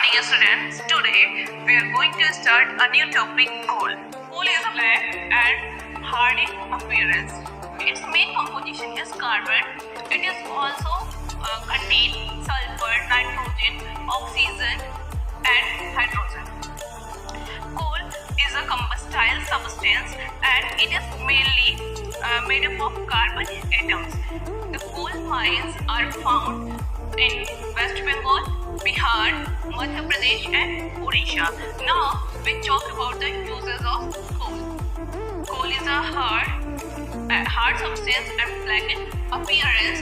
Hi students, today we are going to start a new topic coal. Coal is a black and hard in appearance. Its main composition is carbon. It is also contain sulfur, nitrogen, oxygen and hydrogen. Coal is a combustible substance and it is mainly made up of carbon atoms. The coal mines are found in West Bengal, Bihar, Madhya Pradesh and Odisha. Now we talk about the uses of coal. Coal is a hard substance and black in appearance.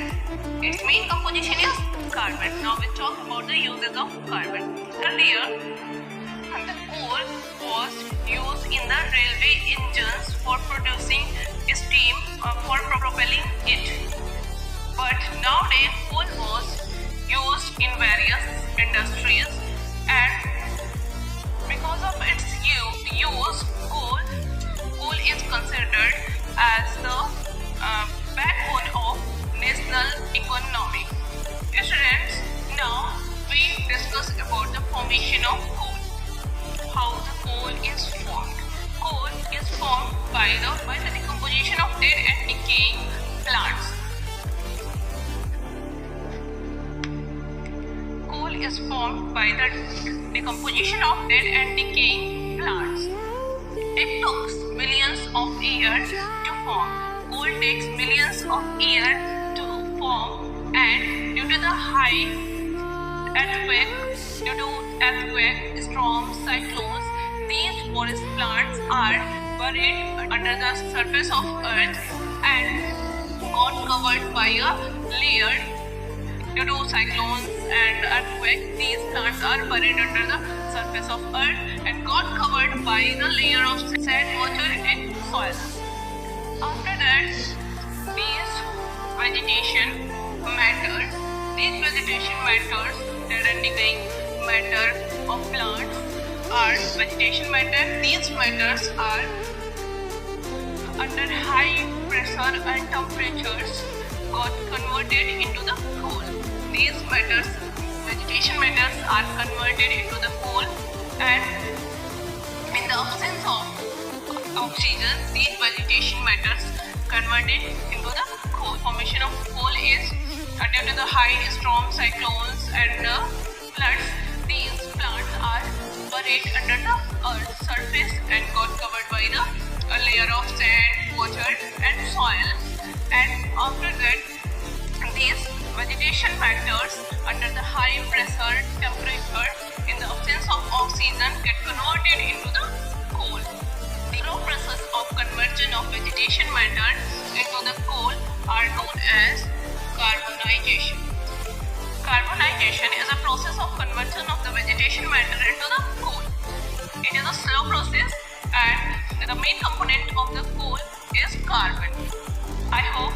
Its main composition is carbon. Now we talk about the uses of carbon. Earlier, the coal was used in the railway engines for producing steam for propelling it. But nowadays coal was used in various industries, and because of its use, coal is considered as the backbone of national economy. Students, now we discuss about the formation of coal. How the coal is formed. Coal is formed by the decomposition of dead and decaying plants. Coal is formed by the decomposition of dead and decaying plants. It took millions of years to form. Coal takes millions of years to form, and due to the high earthquake, storms, cyclones, these forest plants are buried under the surface of earth and got covered by a layer. Due to cyclones and earthquake, these plants are buried under the surface of earth and got covered by the layer of sand, water and soil. After that, these vegetation matters, that are decaying matter of plants are vegetation matter. These matters are under high pressure and temperatures got converted into the coal. These matters, vegetation matters, are converted into the coal, and in the absence of oxygen, these vegetation matters converted into the coal. Formation of coal is due to the high storms, cyclones and floods. These plants are buried under the earth's surface and got covered by the layer of sand, water and soil. And after that, these vegetation matters under the high pressure temperature in the absence of oxygen get converted into the coal. The slow process of conversion of vegetation matter into the coal are known as carbonization. Carbonization is a process of conversion of the vegetation matter into the coal. It is a slow process and the main component of the coal is carbon. I hope